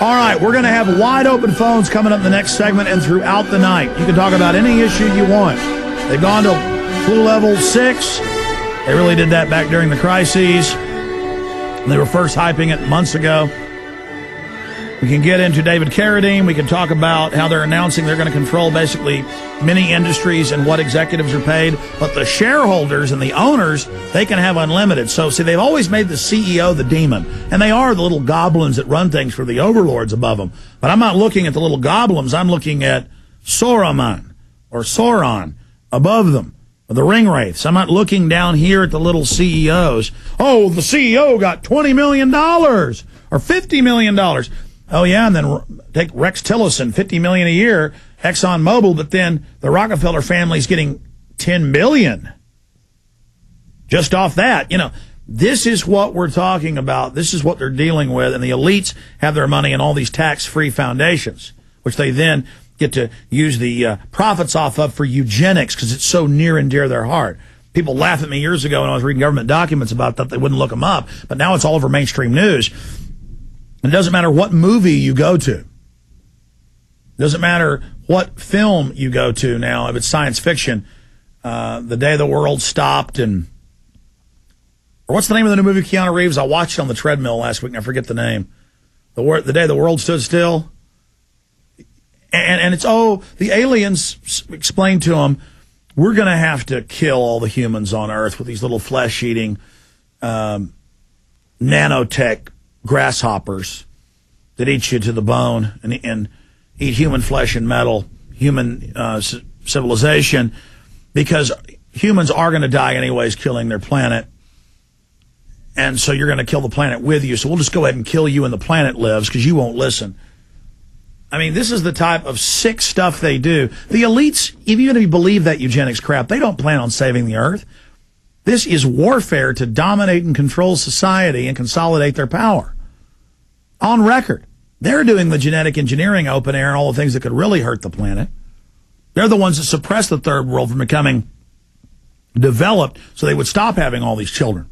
All right, we're going to have wide open phones coming up in the next segment and throughout the night. You can talk about any issue you want. They've gone to flu level 6. They really did that back during the crises. They were first hyping it months ago. We can get into David Carradine. We can talk about how they're announcing they're going to control basically many industries and what executives are paid. But the shareholders and the owners, they can have unlimited. So, see, they've always made the CEO the demon. And they are the little goblins that run things for the overlords above them. But I'm not looking at the little goblins. I'm looking at Sauron above them. The ring wraiths. I'm not looking down here at the little CEOs. Oh, the CEO got $20 million or $50 million. Oh, yeah, and then take Rex Tillerson, $50 million a year, ExxonMobil, but then the Rockefeller family's getting $10 billion just off that. You know, this is what we're talking about. This is what they're dealing with, and the elites have their money in all these tax-free foundations, which they then get to use the profits off of for eugenics because it's so near and dear to their heart. People laughed at me years ago when I was reading government documents about that. They wouldn't look them up, but now it's all over mainstream news. It doesn't matter what movie you go to. It doesn't matter what film you go to now, if it's science fiction. The Day the World Stopped, or what's the name of the new movie, Keanu Reeves? I watched it on the treadmill last week, and I forget the name. The Day the World Stood Still. And it's, the aliens explained to them, we're going to have to kill all the humans on Earth with these little flesh-eating nanotech grasshoppers that eat you to the bone and eat human flesh and metal, human civilization, because humans are going to die anyways, killing their planet. And so you're going to kill the planet with you. So we'll just go ahead and kill you and the planet lives because you won't listen. I mean, this is the type of sick stuff they do. The elites, even if you believe that eugenics crap, they don't plan on saving the Earth. This is warfare to dominate and control society and consolidate their power. On record. They're doing the genetic engineering, open air, and all the things that could really hurt the planet. They're the ones that suppress the third world from becoming developed so they would stop having all these children.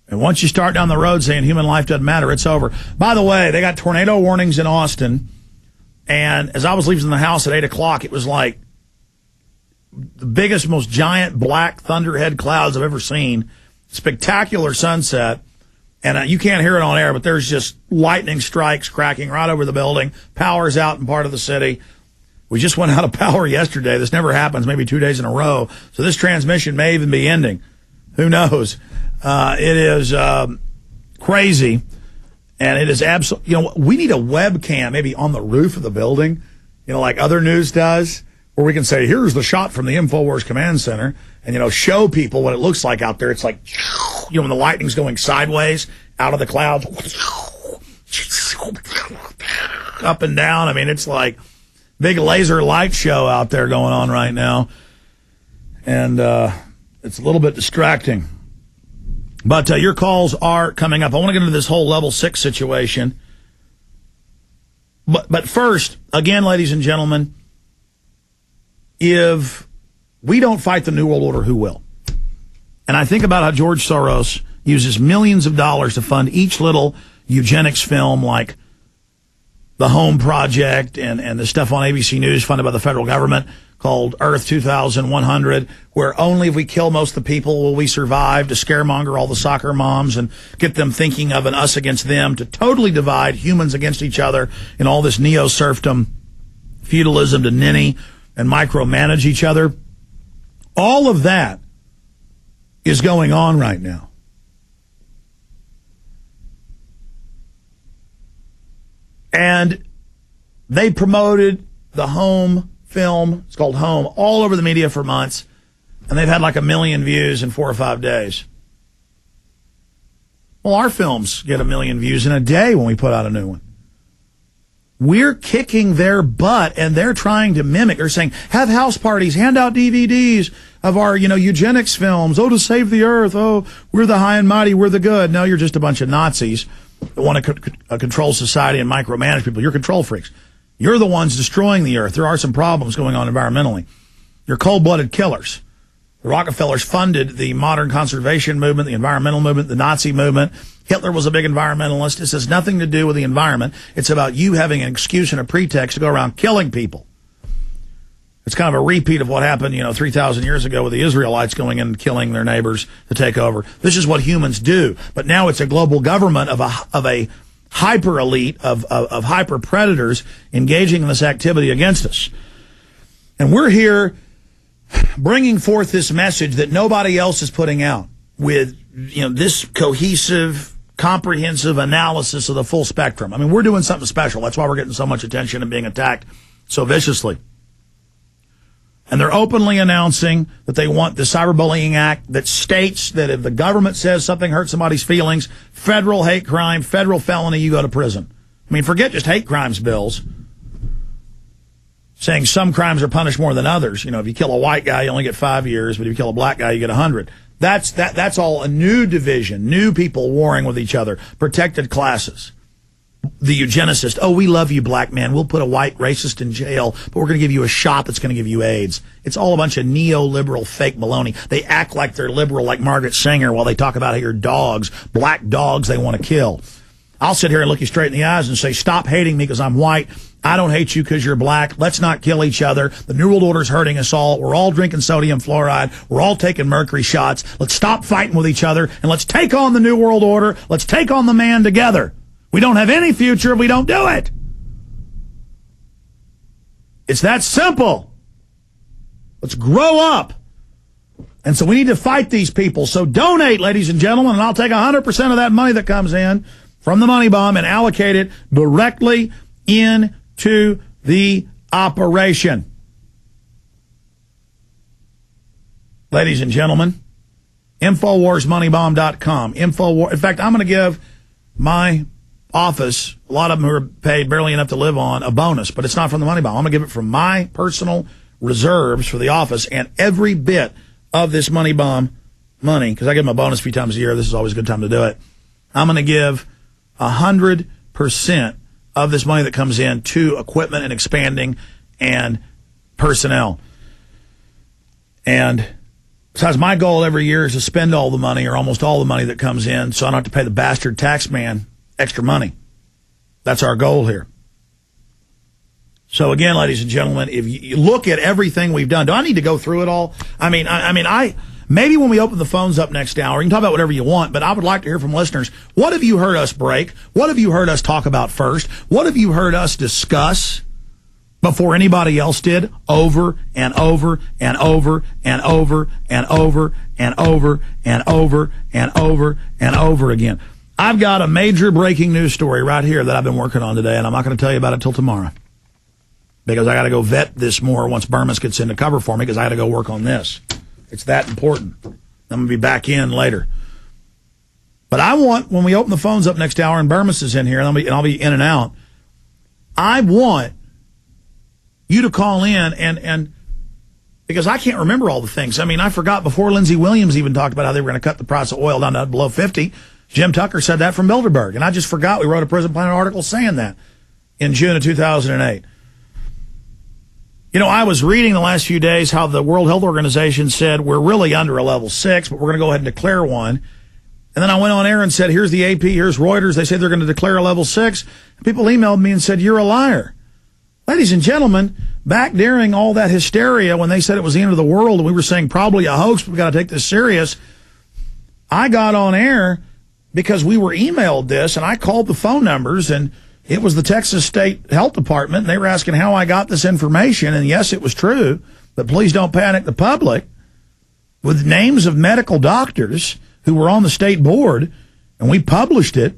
And once you start down the road saying human life doesn't matter, it's over. By the way, they got tornado warnings in Austin. And as I was leaving the house at 8 o'clock, it was like the biggest, most giant black thunderhead clouds I've ever seen. Spectacular sunset. And you can't hear it on air, but there's just lightning strikes cracking right over the building. Power's out in part of the city. We just went out of power yesterday. This never happens, maybe 2 days in a row. So this transmission may even be ending. Who knows? It is crazy. And it is absolutely, we need a webcam maybe on the roof of the building, like other news does, where we can say, here's the shot from the Infowars Command Center, and, show people what it looks like out there. It's like, when the lightning's going sideways out of the clouds, up and down. I mean, it's like big laser light show out there going on right now. And it's a little bit distracting. But your calls are coming up. I want to get into this whole level 6 situation. But first, again, ladies and gentlemen, if we don't fight the New World Order, who will? And I think about how George Soros uses millions of dollars to fund each little eugenics film like The Home Project and the stuff on ABC News funded by the federal government called Earth 2100, where only if we kill most of the people will we survive, to scaremonger all the soccer moms and get them thinking of an us against them, to totally divide humans against each other in all this neo-serfdom feudalism to ninny and micromanage each other. All of that is going on right now. And they promoted the Home film, it's called Home, all over the media for months, and they've had like 1 million views in 4 or 5 days. Well, our films get 1 million views in a day when we put out a new one. We're kicking their butt, and they're trying to mimic. They're saying, have house parties, hand out DVDs of our, eugenics films. Oh, to save the earth. Oh, we're the high and mighty. We're the good. No, you're just a bunch of Nazis that want to control society and micromanage people. You're control freaks. You're the ones destroying the earth. There are some problems going on environmentally. You're cold-blooded killers. The Rockefellers funded the modern conservation movement, the environmental movement, the Nazi movement. Hitler was a big environmentalist. This has nothing to do with the environment. It's about you having an excuse and a pretext to go around killing people. It's kind of a repeat of what happened, 3,000 years ago with the Israelites going in and killing their neighbors to take over. This is what humans do. But now it's a global government of a hyper elite of hyper predators engaging in this activity against us. And we're here bringing forth this message that nobody else is putting out with, this cohesive, comprehensive analysis of the full spectrum. I mean, we're doing something special. That's why we're getting so much attention and being attacked so viciously. And they're openly announcing that they want the Cyberbullying Act that states that if the government says something hurts somebody's feelings, federal hate crime, federal felony, you go to prison. I mean, forget just hate crimes bills. Saying some crimes are punished more than others. If you kill a white guy, you only get 5 years, but if you kill a black guy, you get 100. That's all a new division, new people warring with each other, protected classes. The eugenicist, oh, we love you, black man. We'll put a white racist in jail, but we're going to give you a shot that's going to give you AIDS. It's all a bunch of neoliberal fake baloney. They act like they're liberal like Margaret Sanger while they talk about how your dogs, black dogs they want to kill. I'll sit here and look you straight in the eyes and say, stop hating me because I'm white. I don't hate you because you're black. Let's not kill each other. The New World Order is hurting us all. We're all drinking sodium fluoride. We're all taking mercury shots. Let's stop fighting with each other, and let's take on the New World Order. Let's take on the man together. We don't have any future if we don't do it. It's that simple. Let's grow up. And so we need to fight these people. So donate, ladies and gentlemen, and I'll take 100% of that money that comes in from the Money Bomb and allocate it directly into the operation. Ladies and gentlemen, InfowarsMoneyBomb.com. In fact, I'm going to give my office, a lot of them who are paid barely enough to live on, a bonus, but it's not from the Money Bomb. I'm going to give it from my personal reserves for the office, and every bit of this Money Bomb money, because I give them a bonus a few times a year. This is always a good time to do it. I'm going to give 100% of this money that comes in to equipment and expanding and personnel. And besides, my goal every year is to spend all the money or almost all the money that comes in so I don't have to pay the bastard tax man extra money. That's our goal here. So again, ladies and gentlemen, if you look at everything we've done, do I need to go through it all? I mean, maybe when we open the phones up next hour, you can talk about whatever you want, but I would like to hear from listeners. What have you heard us break? What have you heard us talk about first? What have you heard us discuss before anybody else did, over and over and over and over and over and over and over and over and over again? I've got a major breaking news story right here that I've been working on today, and I'm not going to tell you about it till tomorrow because I got to go vet this more once Bermas gets in to cover for me because I got to go work on this. It's that important. I'm going to be back in later. But I want, when we open the phones up next hour and Bermas is in here, and I'll be in and out, I want you to call in and because I can't remember all the things. I mean, I forgot before Lindsey Williams even talked about how they were going to cut the price of oil down to below 50. Jim Tucker said that from Bilderberg, and I just forgot we wrote a Prison Planet article saying that in June of 2008. I was reading the last few days how the World Health Organization said we're really under a level 6, but we're going to go ahead and declare one. And then I went on air and said, here's the AP, here's Reuters. They say they're going to declare a level 6. And people emailed me and said, you're a liar. Ladies and gentlemen, back during all that hysteria when they said it was the end of the world and we were saying probably a hoax, but we've got to take this serious, I got on air because we were emailed this, and I called the phone numbers, and it was the Texas State Health Department, and they were asking how I got this information, and yes, it was true, but please don't panic the public, with names of medical doctors who were on the state board, and we published it,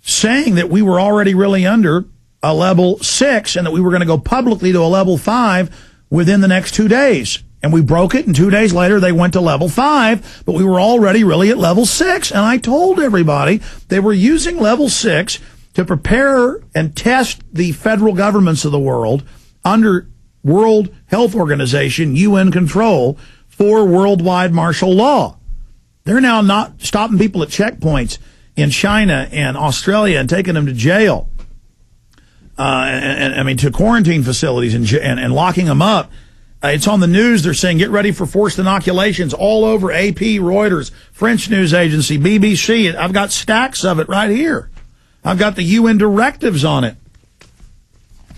saying that we were already really under a level 6, and that we were going to go publicly to a level 5 within the next 2 days. And we broke it, and 2 days later they went to level 5, but we were already really at level 6. And I told everybody they were using level 6 to prepare and test the federal governments of the world under World Health Organization, UN control, for worldwide martial law. They're now not stopping people at checkpoints in China and Australia and taking them to jail, to quarantine facilities and locking them up It's on the news. They're saying get ready for forced inoculations all over AP, Reuters, French news agency, BBC. I've got stacks of it right here. I've got the UN directives on it.